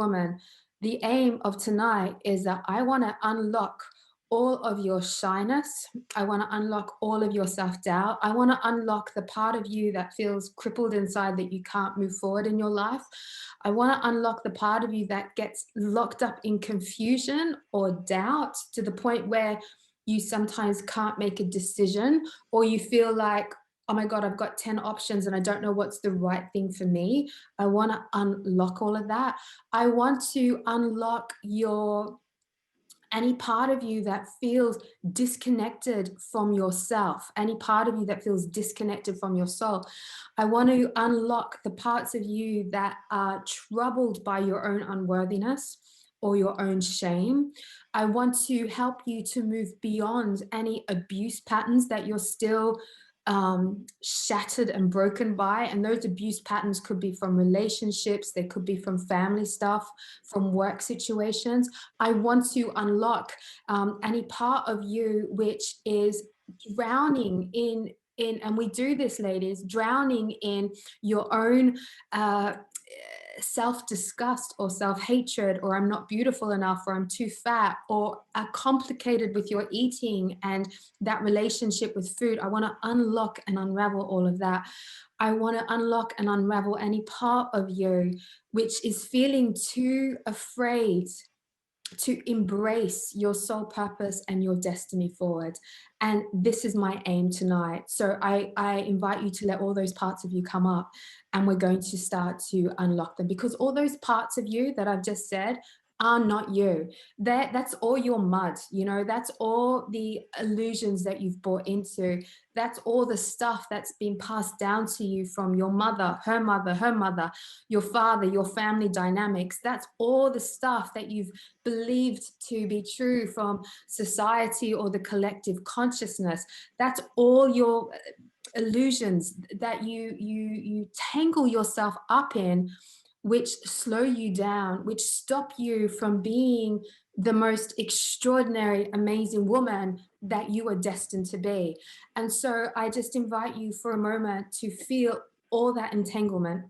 woman, the aim of tonight is that I want to unlock all of your shyness. I want to unlock all of your self doubt. I want to unlock the part of you that feels crippled inside that you can't move forward in your life. I want to unlock the part of you that gets locked up in confusion or doubt to the point where you sometimes can't make a decision, or you feel like, oh my God, I've got 10 options and I don't know what's the right thing for me. I want to unlock all of that. I want to unlock your any part of you that feels disconnected from yourself, any part of you that feels disconnected from your soul. I want to unlock the parts of you that are troubled by your own unworthiness or your own shame. I want to help you to move beyond any abuse patterns that you're still shattered and broken by. And those abuse patterns could be from relationships, they could be from family stuff, from work situations. I want to unlock any part of you which is drowning and we do this, ladies, drowning in your own self-disgust or self-hatred, or I'm not beautiful enough, or I'm too fat, or are complicated with your eating and that relationship with food. I want to unlock and unravel all of that. I want to unlock and unravel any part of you which is feeling too afraid to embrace your soul purpose and your destiny forward. And this is my aim tonight. So I invite you to let all those parts of you come up, and we're going to start to unlock them, because all those parts of you that I've just said are not you. That's all your mud, you know, that's all the illusions that you've bought into. That's all the stuff that's been passed down to you from your mother, her mother, her mother, your father, your family dynamics. That's all the stuff that you've believed to be true from society or the collective consciousness. That's all your illusions that you tangle yourself up in, which slow you down, which stop you from being the most extraordinary, amazing woman that you are destined to be. And so I just invite you for a moment to feel all that entanglement,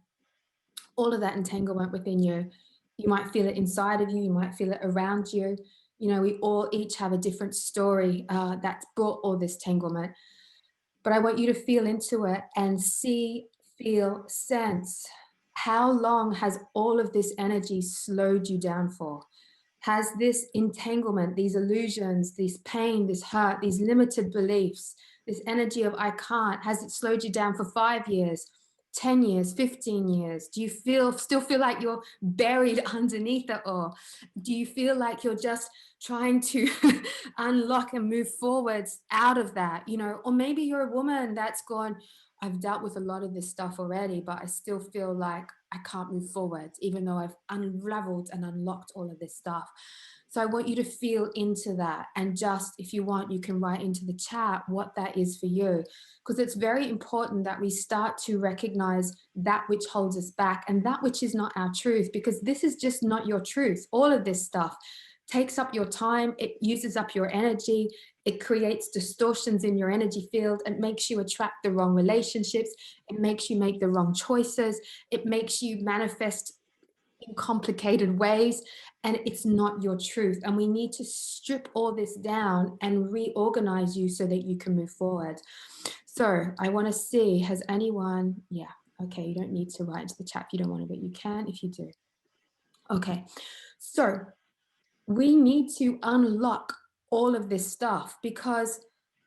all of that entanglement within you. You might feel it inside of you, you might feel it around you. You know, we all each have a different story that's brought all this tanglement. But I want you to feel into it and see, feel, sense, how long has all of this energy slowed you down for? Has this entanglement, these illusions, this pain, this hurt, these limited beliefs, this energy of I can't, has it slowed you down for 5 years, 10 years, 15 years? Do you still feel like you're buried underneath it all? Do you feel like you're just trying to unlock and move forwards out of that? You know, or maybe you're a woman that's gone, I've dealt with a lot of this stuff already, but I still feel like I can't move forward, even though I've unraveled and unlocked all of this stuff. So I want you to feel into that. And just, if you want, you can write into the chat what that is for you. Because it's very important that we start to recognize that which holds us back and that which is not our truth, because this is just not your truth. All of this stuff takes up your time, it uses up your energy, it creates distortions in your energy field, it makes you attract the wrong relationships, it makes you make the wrong choices, it makes you manifest in complicated ways, and it's not your truth. And we need to strip all this down and reorganize you so that you can move forward. So I want to see, has anyone, yeah, okay, you don't need to write into the chat if you don't want to, but you can if you do. Okay, so we need to unlock all of this stuff, because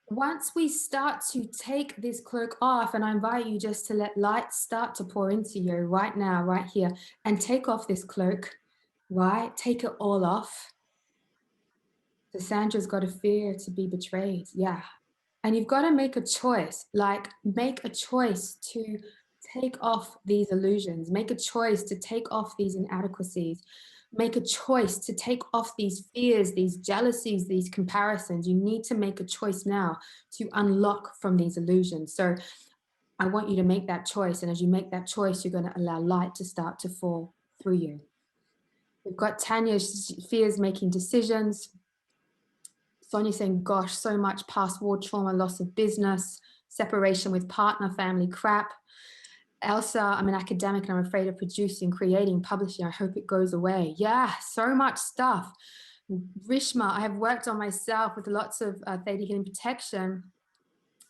once we start to take this cloak off, and I invite you just to let light start to pour into you right now, right here, and take off this cloak, right? Take it all off. So Sandra's got a fear to be betrayed. Yeah. And you've got to make a choice, like make a choice to take off these illusions, make a choice to take off these inadequacies, make a choice to take off these fears, these jealousies, these comparisons. You need to make a choice now to unlock from these illusions. So I want you to make that choice. And as you make that choice, you're going to allow light to start to fall through you. We've got Tanya's fears making decisions. Sonia saying, gosh, so much past war trauma, loss of business, separation with partner, family crap. Elsa, I'm an academic and I'm afraid of producing, creating, publishing. I hope it goes away. Yeah, so much stuff. Rishma, I have worked on myself with lots of theta healing protection.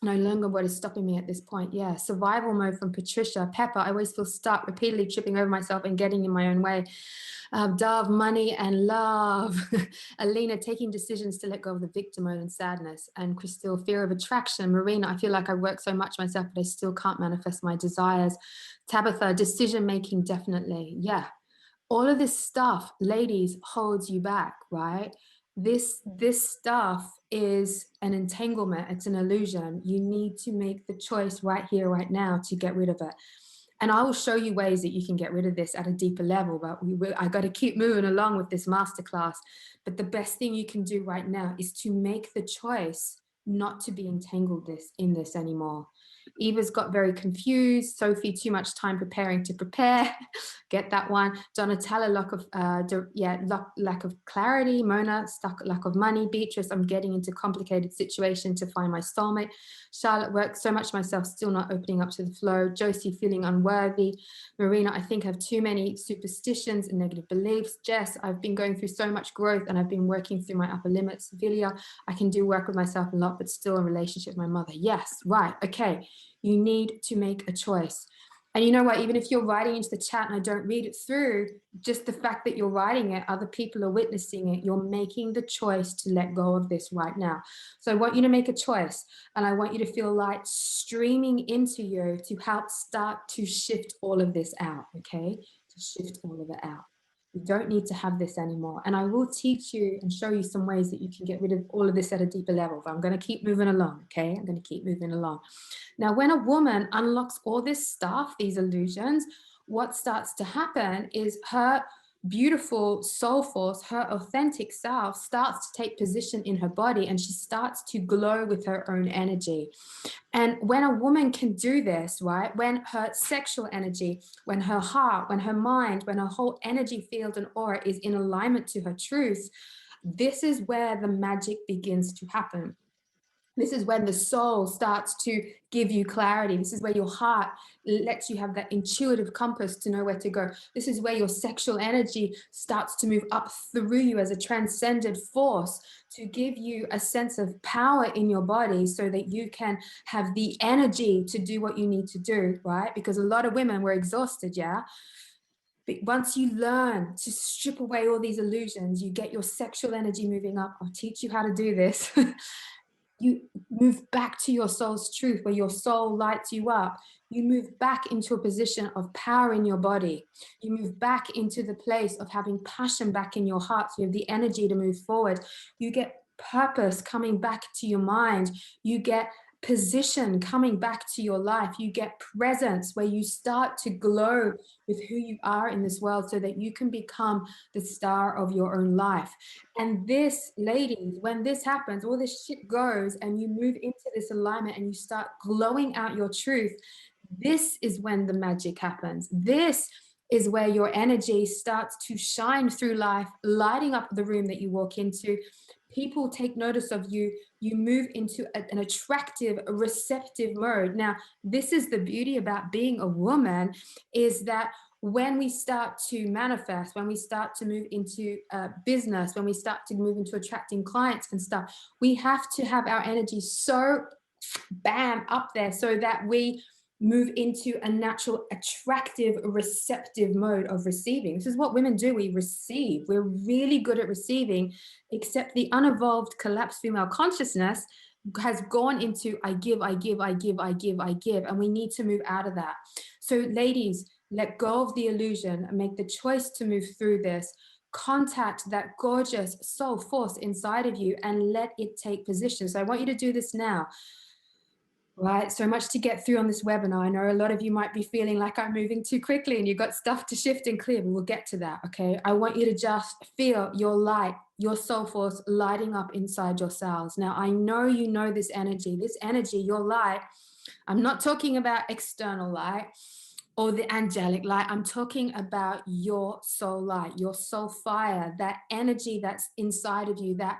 No longer what is stopping me at this point. Yeah, survival mode from Patricia. Pepper, I always feel stuck, repeatedly tripping over myself and getting in my own way. Dove, money and love. Alina, taking decisions to let go of the victim mode and sadness. And Christelle, fear of attraction. Marina, I feel like I work so much myself, but I still can't manifest my desires. Tabitha, decision making, definitely. Yeah. All of this stuff, ladies, holds you back, right? This stuff is an entanglement. It's an illusion. You need to make the choice right here, right now to get rid of it. And I will show you ways that you can get rid of this at a deeper level, but I got to keep moving along with this masterclass. But the best thing you can do right now is to make the choice not to be entangled in this anymore. Eva's got very confused. Sophie, too much time preparing to prepare. Get that one. Donatella, lack of clarity. Mona, lack of money. Beatrice, I'm getting into complicated situation to find my soulmate. Charlotte, worked so much myself, still not opening up to the flow. Josie, feeling unworthy. Marina, I think I have too many superstitions and negative beliefs. Jess, I've been going through so much growth and I've been working through my upper limits. Vilia, I can do work with myself a lot, but still in relationship with my mother. Yes, right, okay. You need to make a choice. And you know what, even if you're writing into the chat and I don't read it through, just the fact that you're writing it, other people are witnessing it, you're making the choice to let go of this right now. So I want you to make a choice and I want you to feel light streaming into you to help start to shift all of this out, okay? To shift all of it out. You don't need to have this anymore. And I will teach you and show you some ways that you can get rid of all of this at a deeper level, but I'm going to keep moving along, okay? I'm going to keep moving along. Now, when a woman unlocks all this stuff, these illusions, what starts to happen is her beautiful soul force, her authentic self starts to take position in her body and she starts to glow with her own energy. And when a woman can do this, right, when her sexual energy, when her heart, when her mind, when her whole energy field and aura is in alignment to her truth, this is where the magic begins to happen. This is when the soul starts to give you clarity. This is where your heart lets you have that intuitive compass to know where to go. This is where your sexual energy starts to move up through you as a transcended force to give you a sense of power in your body so that you can have the energy to do what you need to do, right? Because a lot of women were exhausted, yeah? But once you learn to strip away all these illusions, you get your sexual energy moving up. I'll teach you how to do this. You move back to your soul's truth, where your soul lights you up. You move back into a position of power in your body. You move back into the place of having passion back in your heart. So you have the energy to move forward. You get purpose coming back to your mind. You get position coming back to your life. You get presence where you start to glow with who you are in this world so that you can become the star of your own life. And this, ladies, when this happens, all this shit goes and you move into this alignment and you start glowing out your truth, this is when the magic happens. This is where your energy starts to shine through life, lighting up the room that you walk into. People take notice of you. You move into an attractive, receptive mode. Now, this is the beauty about being a woman, is that when we start to manifest, when we start to move into business, when we start to move into attracting clients and stuff, we have to have our energy so bam up there so that we move into a natural, attractive, receptive mode of receiving. This is what women do. We receive. We're really good at receiving, except the unevolved, collapsed female consciousness has gone into I give, I give, I give, I give, I give, and we need to move out of that. So ladies, let go of the illusion and make the choice to move through this. Contact that gorgeous soul force inside of you and let it take position. So I want you to do this now. Right, so much to get through on this webinar. I know a lot of you might be feeling like I'm moving too quickly and you've got stuff to shift and clear, but we'll get to that, okay? I want you to just feel your light, your soul force lighting up inside your cells. Now, I know you know this energy, your light. I'm not talking about external light. or the angelic light. I'm talking about your soul light, your soul fire, that energy that's inside of you, that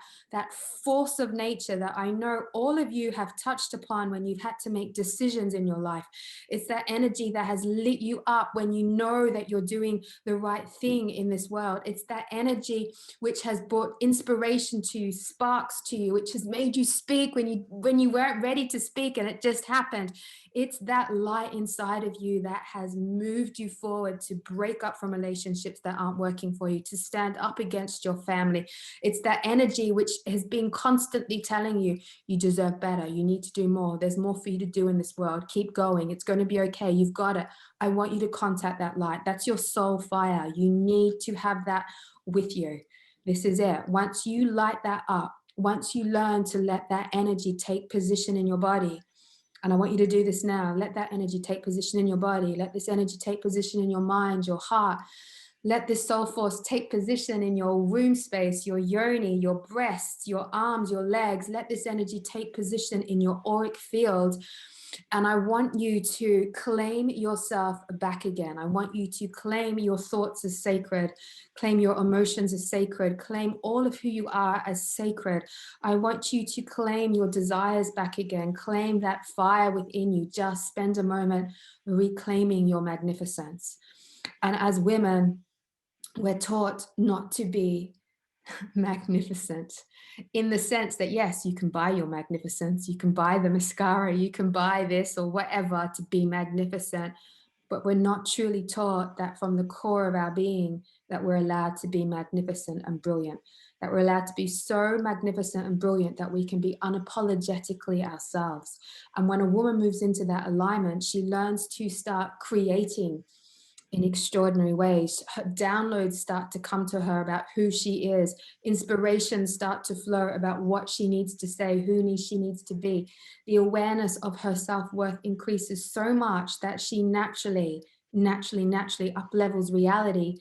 force of nature that I know all of you have touched upon when you've had to make decisions in your life. It's that energy that has lit you up when you know that you're doing the right thing in this world. It's that energy which has brought inspiration to you, sparks to you, which has made you speak when you weren't ready to speak and it just happened. It's that light inside of you that has moved you forward to break up from relationships that aren't working for you, to stand up against your family. It's that energy which has been constantly telling you, you deserve better, you need to do more, there's more for you to do in this world, keep going, it's going to be okay, you've got it. I want you to contact that light. That's your soul fire. You need to have that with you. This is it. Once you light that up, once you learn to let that energy take position in your body, and I want you to do this now. Let that energy take position in your body. Let this energy take position in your mind, your heart. Let this soul force take position in your womb space, your yoni, your breasts, your arms, your legs. Let this energy take position in your auric field. And I want you to claim yourself back again. I want you to claim your thoughts as sacred, claim your emotions as sacred, claim all of who you are as sacred. I want you to claim your desires back again, claim that fire within you. Just spend a moment reclaiming your magnificence. And as women, we're taught not to be magnificent, in the sense that yes, you can buy your magnificence, you can buy the mascara, you can buy this or whatever to be magnificent, but we're not truly taught that from the core of our being that we're allowed to be magnificent and brilliant, that we're allowed to be so magnificent and brilliant that we can be unapologetically ourselves. And when a woman moves into that alignment, she learns to start creating in extraordinary ways. Her downloads start to come to her about who she is. Inspirations start to flow about what she needs to say, she needs to be. The awareness of her self-worth increases so much that she naturally up levels reality,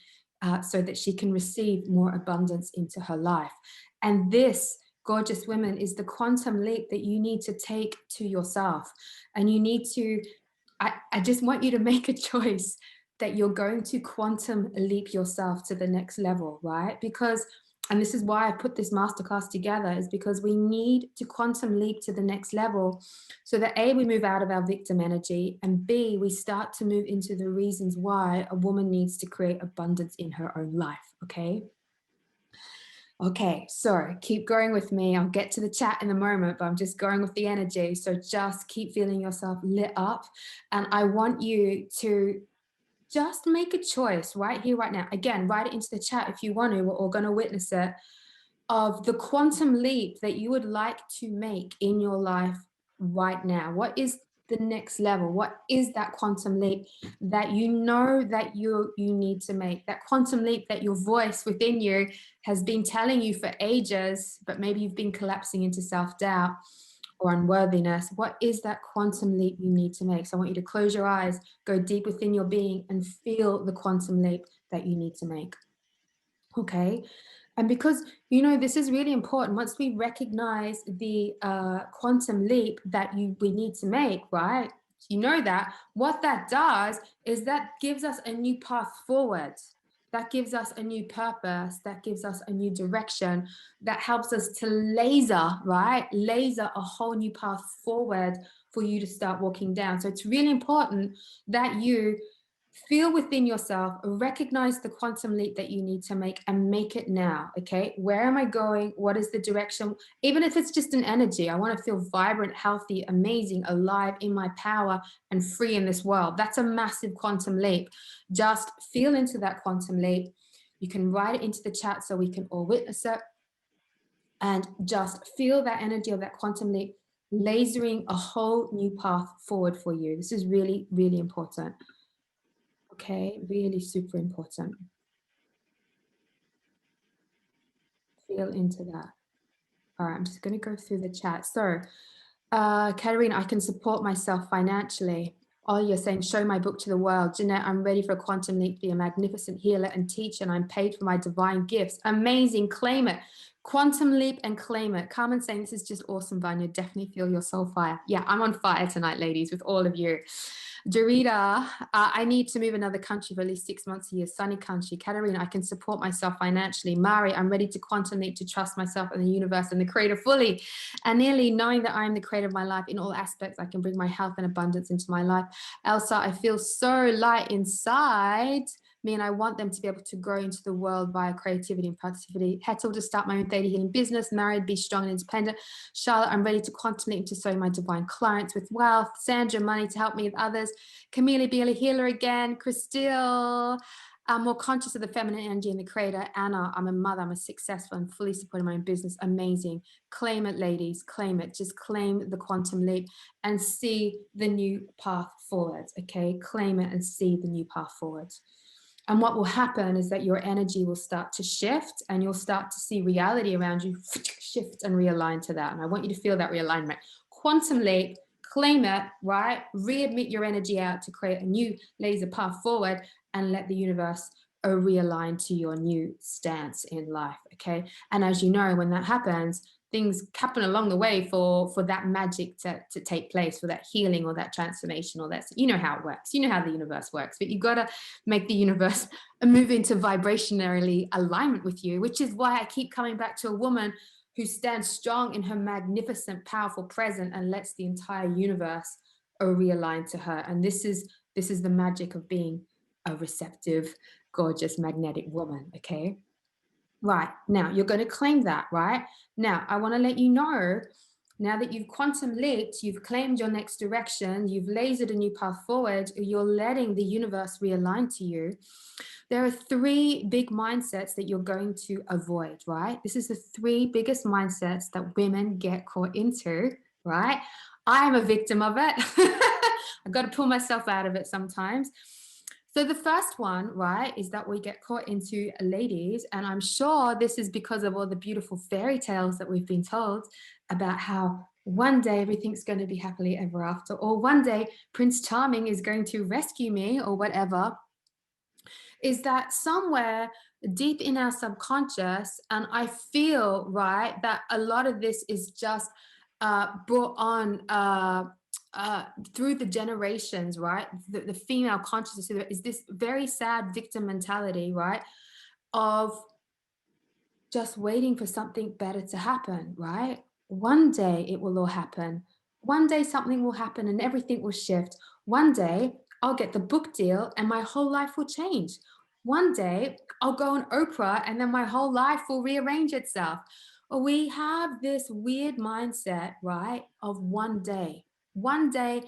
so that she can receive more abundance into her life. And this, gorgeous women, is the quantum leap that you need to take to yourself. And you need to, I just want you to make a choice that you're going to quantum leap yourself to the next level, right? Because, and this is why I put this masterclass together, is because we need to quantum leap to the next level so that A, we move out of our victim energy, and B, we start to move into the reasons why a woman needs to create abundance in her own life, okay? Okay, so keep going with me. I'll get to the chat in a moment, but I'm just going with the energy. So just keep feeling yourself lit up. And I want you to just make a choice right here, right now. Again, write it into the chat if you want to. We're all going to witness it, of the quantum leap that you would like to make in your life right now. What is the next level? What is that quantum leap that you know that you need to make? That quantum leap that your voice within you has been telling you for ages, but maybe you've been collapsing into self-doubt or unworthiness. What is that quantum leap you need to make? So I want you to close your eyes, go deep within your being, and feel the quantum leap that you need to make. Okay. And because, you know, this is really important. Once we recognize the quantum leap that we need to make, right? You know that what that does is that gives us a new path forward. That gives us a new purpose. That gives us a new direction. That helps us to laser, right? Laser a whole new path forward for you to start walking down. So it's really important that you feel within yourself, recognize the quantum leap that you need to make, and make it now. Okay, where am I going? What is the direction? Even if it's just an energy, I want to feel vibrant, healthy, amazing, alive, in my power, and free in this world. That's a massive quantum leap. Just feel into that quantum leap. You can write it into the chat so we can all witness it, and just feel that energy of that quantum leap lasering a whole new path forward for you. This is really, really important. Okay, really super important. Feel into that. All right, I'm just going to go through the chat. So, Katerina, I can support myself financially. Oh, you're saying, show my book to the world. Jeanette, I'm ready for a quantum leap to be a magnificent healer and teacher, and I'm paid for my divine gifts. Amazing, claim it. Quantum leap and claim it. Carmen saying this is just awesome, Vanya. Definitely feel your soul fire. Yeah, I'm on fire tonight, ladies, with all of you. Dorita, I need to move another country for at least 6 months a year. Sunny country. Katarina, I can support myself financially. Mari, I'm ready to quantum leap to trust myself and the universe and the creator fully. And nearly knowing that I am the creator of my life in all aspects, I can bring my health and abundance into my life. Elsa, I feel so light inside. Me and I want them to be able to grow into the world via creativity and productivity. Hetzel, to start my own theta healing business, married, be strong and independent. Charlotte, I'm ready to quantum leap to sow my divine clients with wealth. Sandra, money to help me with others. Camille, be a healer again. Christelle, I'm more conscious of the feminine energy and the creator. Anna, I'm a mother, I'm a successful and fully supporting my own business. Amazing. Claim it, ladies, claim it. Just claim the quantum leap and see the new path forward, okay? Claim it and see the new path forward. And what will happen is that your energy will start to shift and you'll start to see reality around you shift and realign to that. And I want you to feel that realignment. Quantum leap, claim it, right? Readmit your energy out to create a new laser path forward and let the universe realign to your new stance in life, okay? And as you know, when that happens, things happen along the way for that magic to take place, for that healing or that transformation or that, you know how it works, you know how the universe works, but you got to make the universe move into vibrationally alignment with you, which is why I keep coming back to a woman who stands strong in her magnificent, powerful present and lets the entire universe realign to her. And this is the magic of being a receptive, gorgeous, magnetic woman, okay? Right, now you're going to claim that, right? Now, I want to let you know, now that you've quantum leaped, you've claimed your next direction, you've lasered a new path forward, you're letting the universe realign to you. There are 3 big mindsets that you're going to avoid, right? This is the 3 biggest mindsets that women get caught into, right? I am a victim of it. I've got to pull myself out of it sometimes. So the first one, right, is that we get caught into, ladies, and I'm sure this is because of all the beautiful fairy tales that we've been told about how one day everything's going to be happily ever after, or one day Prince Charming is going to rescue me, or whatever, is that somewhere deep in our subconscious, and I feel, right, that a lot of this is just brought on through the generations, right? The female consciousness is this very sad victim mentality, right? Of just waiting for something better to happen, right? One day it will all happen. One day something will happen and everything will shift. One day I'll get the book deal and my whole life will change. One day I'll go on Oprah and then my whole life will rearrange itself. We have this weird mindset, right, of one day. One day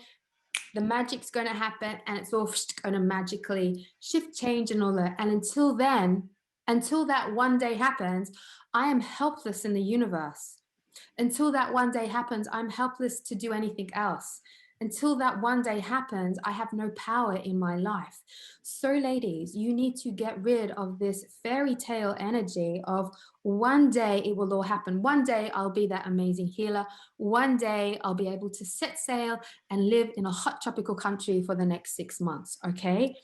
the magic's going to happen and it's all going to magically shift, change and all that. And until then, until that one day happens, I am helpless in the universe. Until that one day happens, I'm helpless to do anything else. Until that one day happens, I have no power in my life. So ladies, you need to get rid of this fairy tale energy of one day it will all happen. One day I'll be that amazing healer. One day I'll be able to set sail and live in a hot tropical country for the next 6 months, okay?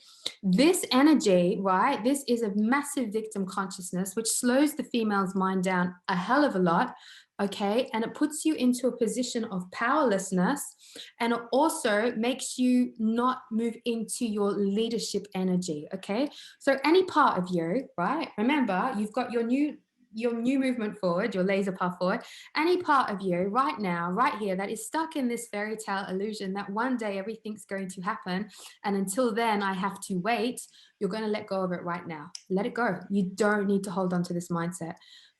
This energy, right, this is a massive victim consciousness, which slows the female's mind down a hell of a lot, okay? And it puts you into a position of powerlessness, and it also makes you not move into your leadership energy, okay? So any part of you, right? Remember, you've got your new movement forward, your laser path forward. Any part of you right now, right here, that is stuck in this fairy tale illusion that one day everything's going to happen, and until then I have to wait, you're going to let go of it right now. Let it go. You don't need to hold on to this mindset.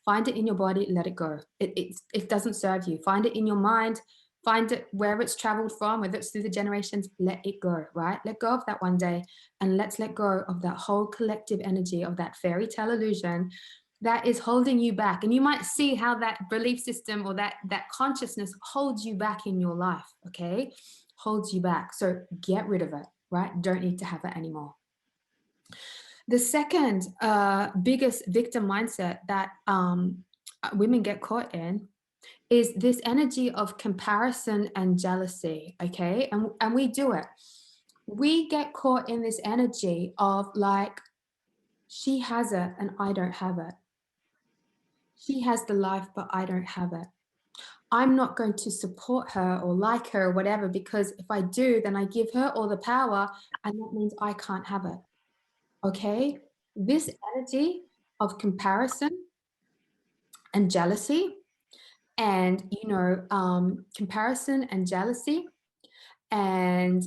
Find it in your body, let it go. It doesn't serve you. Find it in your mind, find it wherever it's traveled from, whether it's through the generations, let it go, right? Let go of that one day, and let's let go of that whole collective energy of that fairy tale illusion that is holding you back. And you might see how that belief system or that consciousness holds you back in your life, okay? Holds you back. So get rid of it, right? Don't need to have it anymore. The second biggest victim mindset that women get caught in is this energy of comparison and jealousy, okay? And we do it. We get caught in this energy of like, she has it and I don't have it. She has the life, but I don't have it. I'm not going to support her or like her or whatever, because if I do, then I give her all the power, and that means I can't have it. Okay? This energy of comparison and jealousy, and comparison and jealousy, and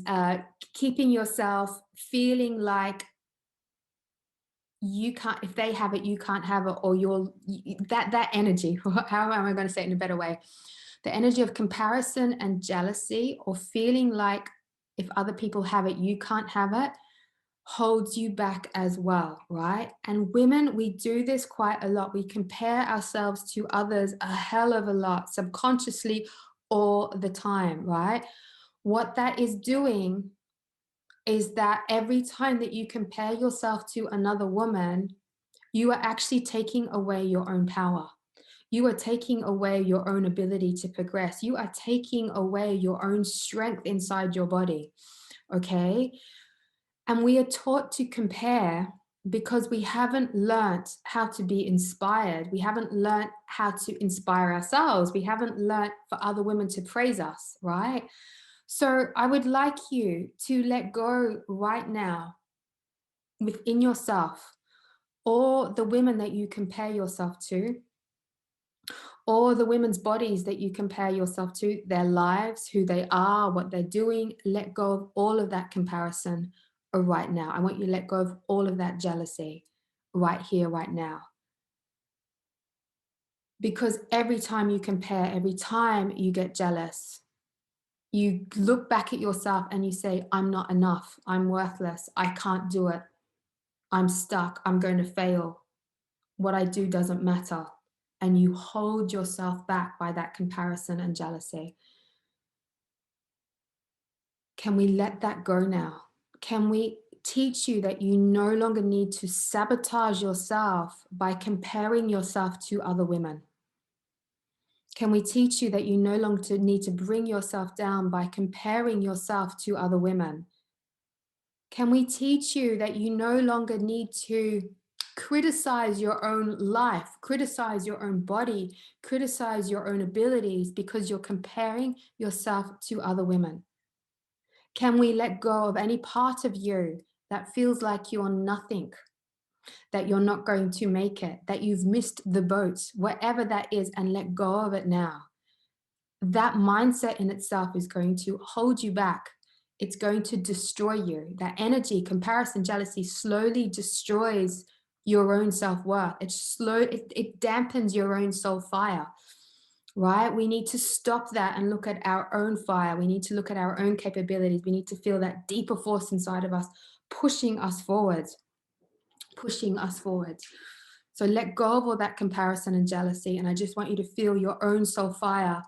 keeping yourself feeling like you can't, if they have it, you can't have it, or that energy. How am I going to say it in a better way? The energy of comparison and jealousy, or feeling like if other people have it, you can't have it, holds you back as well, right? And women, we do this quite a lot. We compare ourselves to others a hell of a lot, subconsciously, all the time, right? What that is doing is that every time that you compare yourself to another woman, you are actually taking away your own power. You are taking away your own ability to progress. You are taking away your own strength inside your body. Okay. And we are taught to compare because we haven't learnt how to be inspired. We haven't learnt how to inspire ourselves. We haven't learnt for other women to praise us, right? So I would like you to let go right now within yourself, or the women that you compare yourself to, or the women's bodies that you compare yourself to, their lives, who they are, what they're doing. Let go of all of that comparison right now. I want you to let go of all of that jealousy right here, right now. Because every time you compare, every time you get jealous, you look back at yourself and you say, I'm not enough. I'm worthless. I can't do it. I'm stuck. I'm going to fail. What I do doesn't matter. And you hold yourself back by that comparison and jealousy. Can we let that go now? Can we teach you that you no longer need to sabotage yourself by comparing yourself to other women? Can we teach you that you no longer need to bring yourself down by comparing yourself to other women? Can we teach you that you no longer need to criticize your own life, criticize your own body, criticize your own abilities because you're comparing yourself to other women? Can we let go of any part of you that feels like you're nothing, that you're not going to make it, that you've missed the boat, whatever that is, and let go of it now? That mindset in itself is going to hold you back. It's going to destroy you. That energy, comparison, jealousy slowly destroys your own self-worth. It dampens your own soul fire, right? We need to stop that and look at our own fire. We need to look at our own capabilities. We need to feel that deeper force inside of us, pushing us forward, pushing us forward. So let go of all that comparison and jealousy. And I just want you to feel your own soul fire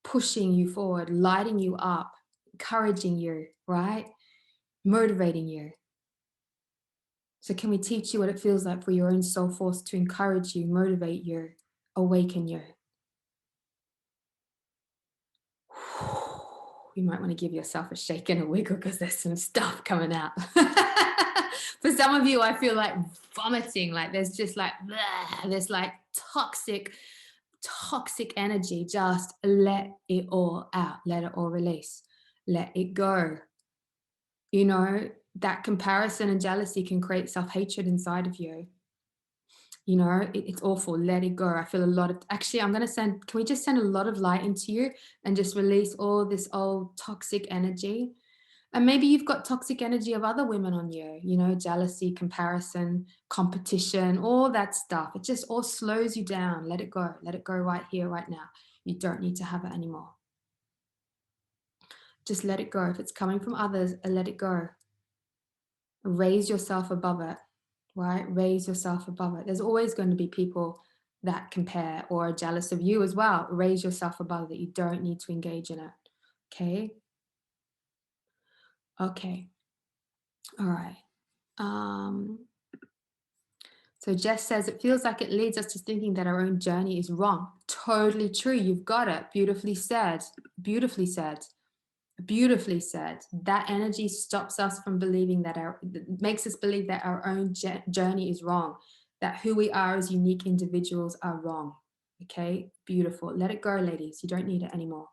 pushing you forward, lighting you up, encouraging you, right? Motivating you. So can we teach you what it feels like for your own soul force to encourage you, motivate you, awaken you? You might want to give yourself a shake and a wiggle because there's some stuff coming out. For some of you, I feel like vomiting, like there's just like, bleh, there's like toxic energy. Just let it all out, let it all release, let it go. You know, that comparison and jealousy can create self-hatred inside of you. You know, it's awful. Let it go. I feel a lot of, actually, I'm going to send, can we just send a lot of light into you and just release all this old toxic energy? And maybe you've got toxic energy of other women on you, you know, jealousy, comparison, competition, all that stuff. It just all slows you down. Let it go. Let it go right here, right now. You don't need to have it anymore. Just let it go. If it's coming from others, let it go. Raise yourself above it, right? Raise yourself above it. There's always going to be people that compare or are jealous of you as well. Raise yourself above it. You don't need to engage in it. Okay. Okay. All right. So Jess says, it feels like it leads us to thinking that our own journey is wrong. Totally true. You've got it. Beautifully said. Beautifully said. Beautifully said. That energy stops us from believing that makes us believe that our own journey is wrong. that who we are as unique individuals are wrong. Okay, beautiful. Let it go, ladies. You don't need it anymore.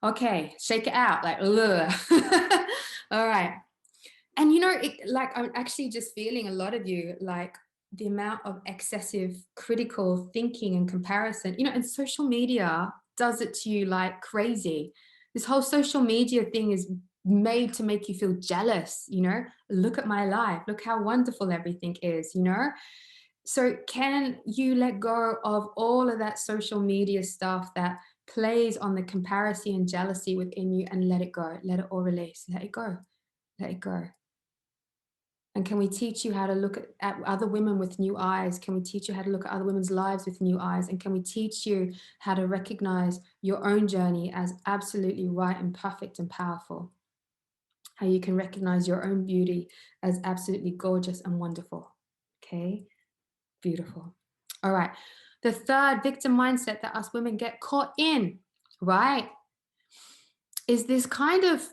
Okay, shake it out. Like, ugh. All right. And like I'm actually just feeling a lot of you, like the amount of excessive critical thinking and comparison, and social media does it to you like crazy. This whole social media thing is made to make you feel jealous. Look at my life, look how wonderful everything is. So can you let go of all of that social media stuff that plays on the comparison and jealousy within you, and let it go, let it all release, let it go, let it go. And can we teach you how to look at other women with new eyes? Can we teach you how to look at other women's lives with new eyes? And can we teach you how to recognize your own journey as absolutely right and perfect and powerful? How you can recognize your own beauty as absolutely gorgeous and wonderful. Okay, beautiful. All right. The third victim mindset that us women get caught in, right, is this kind of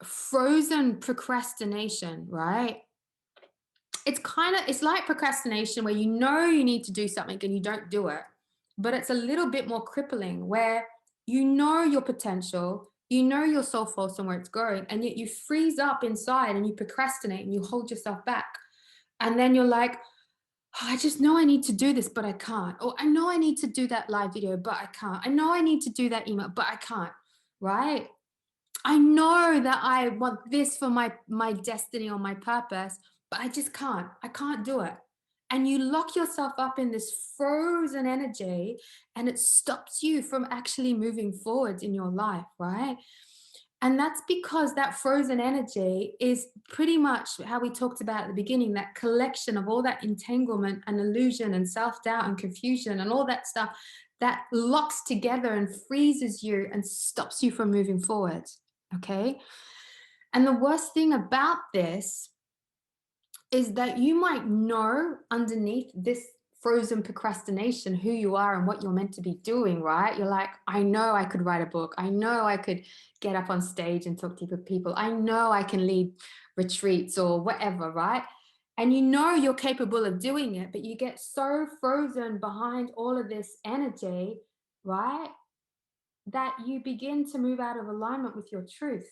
frozen procrastination, right? It's like procrastination where you need to do something and you don't do it, but it's a little bit more crippling where your potential, your soul force and where it's going, and yet you freeze up inside and you procrastinate and you hold yourself back. And then you're like, "Oh, I just know I need to do this, but I can't. Or I know I need to do that live video, but I can't. I know I need to do that email, but I can't." Right? I know that I want this for my destiny or my purpose, but I just can't. I can't do it. And you lock yourself up in this frozen energy, and it stops you from actually moving forward in your life, right? And that's because that frozen energy is pretty much how we talked about at the beginning, that collection of all that entanglement and illusion and self-doubt and confusion and all that stuff that locks together and freezes you and stops you from moving forward. Okay. And the worst thing about this is that you might know underneath this frozen procrastination who you are and what you're meant to be doing, right? You're like, I know I could write a book. I know I could get up on stage and talk to people. I know I can lead retreats or whatever, right? And you're capable of doing it, but you get so frozen behind all of this energy, right? That you begin to move out of alignment with your truth,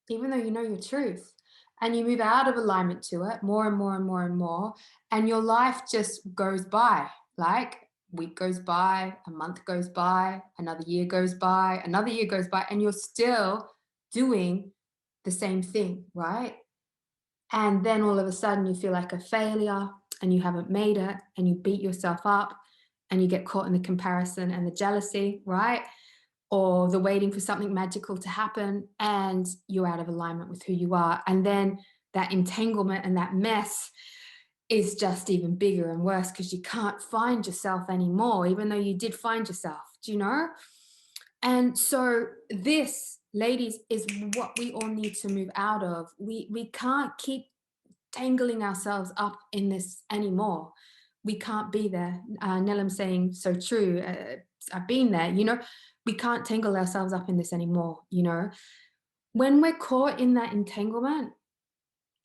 even though you know your truth. And you move out of alignment to it more and more and more and more. And your life just goes by. Like a week goes by, a month goes by, another year goes by, another year goes by, and you're still doing the same thing, right? And then all of a sudden you feel like a failure and you haven't made it, and you beat yourself up and you get caught in the comparison and the jealousy, right? Or the waiting for something magical to happen, and you're out of alignment with who you are. And then that entanglement and that mess is just even bigger and worse because you can't find yourself anymore, even though you did find yourself. Do you know? And so this, ladies, is what we all need to move out of. We can't keep tangling ourselves up in this anymore. We can't be there. Nelam saying so true. I've been there, we can't tangle ourselves up in this anymore. When we're caught in that entanglement,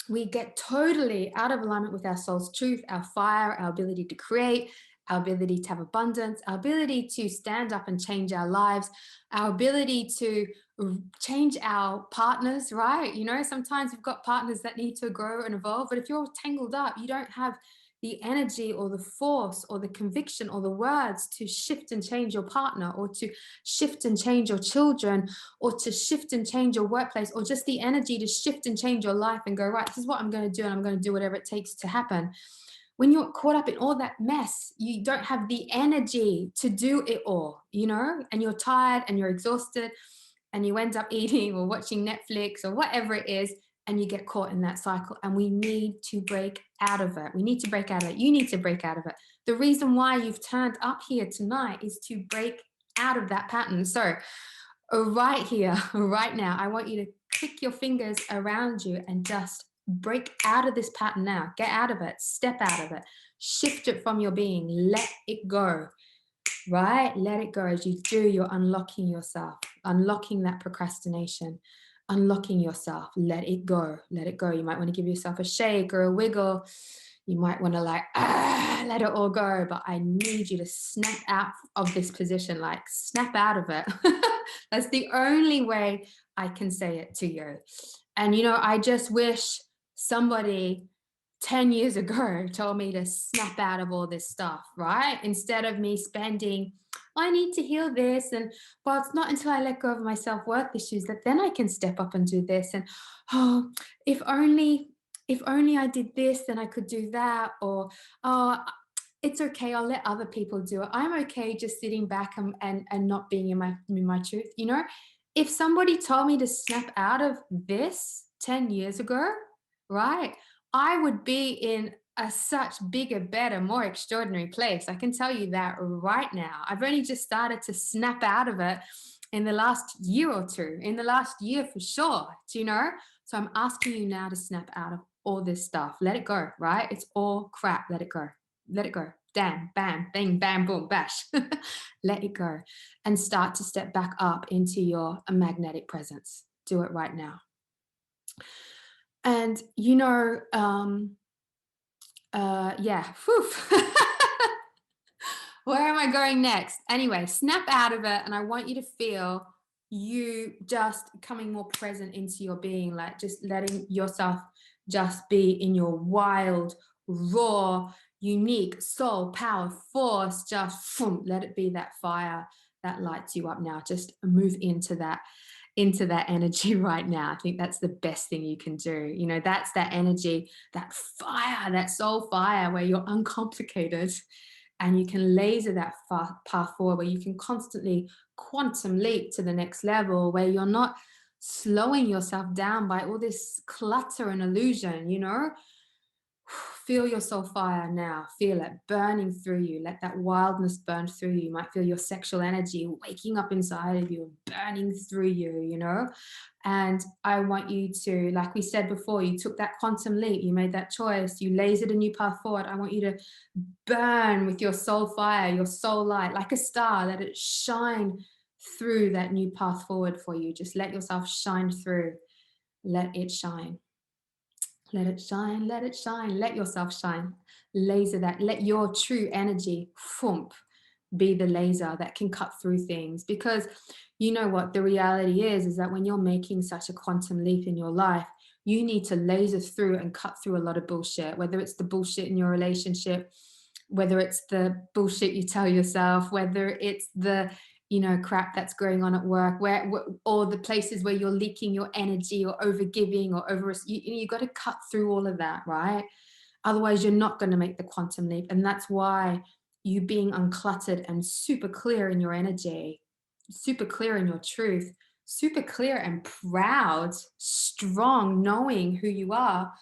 we get totally out of alignment with our soul's truth, our fire, our ability to create, our ability to have abundance, our ability to stand up and change our lives, our ability to change our partners, right? Sometimes we've got partners that need to grow and evolve, but if you're tangled up, you don't have the energy or the force or the conviction or the words to shift and change your partner, or to shift and change your children, or to shift and change your workplace, or just the energy to shift and change your life and go, right, this is what I'm going to do, and I'm going to do whatever it takes to happen. When you're caught up in all that mess, you don't have the energy to do it all, and you're tired and you're exhausted, and you end up eating or watching Netflix or whatever it is, and you get caught in that cycle. And we need to break out of it. We need to break out of it. You need to break out of it. The reason why you've turned up here tonight is to break out of that pattern. So right here, right now, I want you to click your fingers around you and just break out of this pattern now. Get out of it. Step out of it. Shift it from your being. Let it go. Right? Let it go. As you do, you're unlocking yourself, unlocking that procrastination, unlocking yourself. Let it go. Let it go. You might want to give yourself a shake or a wiggle. You might want to like, let it all go, but I need you to snap out of this position, like snap out of it. That's the only way I can say it to you. And, I just wish somebody 10 years ago told me to snap out of all this stuff, right? Instead of me spending, I need to heal this. And well, it's not until I let go of my self-worth issues that then I can step up and do this. And oh, if only, if only I did this, then I could do that. Or, oh, it's okay, I'll let other people do it. I'm okay just sitting back and not being in my truth. If somebody told me to snap out of this 10 years ago, right? I would be in a such bigger, better, more extraordinary place. I can tell you that right now. I've only just started to snap out of it in the last year or two, in the last year for sure. Do you know? So I'm asking you now to snap out of all this stuff. Let it go, right? It's all crap. Let it go. Let it go. Damn, bam, bing, bam, boom, bash. Let it go and start to step back up into your magnetic presence. Do it right now. And yeah, whew. Where am I going next? Anyway, snap out of it, and I want you to feel you just coming more present into your being, like just letting yourself just be in your wild, raw, unique soul, power, force. Just let it be that fire that lights you up now. Just move into that energy right now. I think that's the best thing you can do. That's that energy, that fire, that soul fire where you're uncomplicated and you can laser that path forward, where you can constantly quantum leap to the next level, where you're not slowing yourself down by all this clutter and illusion. Feel your soul fire now. Feel it burning through you. Let that wildness burn through you. You might feel your sexual energy waking up inside of you and burning through you. And I want you to, like we said before, you took that quantum leap, you made that choice, you lasered a new path forward. I want you to burn with your soul fire, your soul light, like a star. Let it shine through that new path forward for you. Just let yourself shine through. Let it shine. Let it shine, let it shine, let yourself shine. Laser that, let your true energy, thump, be the laser that can cut through things. Because you know what the reality is that when you're making such a quantum leap in your life, you need to laser through and cut through a lot of bullshit, whether it's the bullshit in your relationship, whether it's the bullshit you tell yourself, whether it's the crap that's going on at work, or the places where you're leaking your energy or over giving or over, you got to cut through all of that, right? Otherwise, you're not going to make the quantum leap. And that's why you being uncluttered and super clear in your energy, super clear in your truth, super clear and proud, strong, knowing who you are,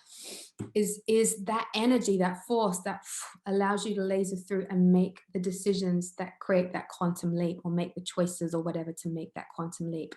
is that energy, that force that allows you to laser through and make the decisions that create that quantum leap, or make the choices or whatever to make that quantum leap.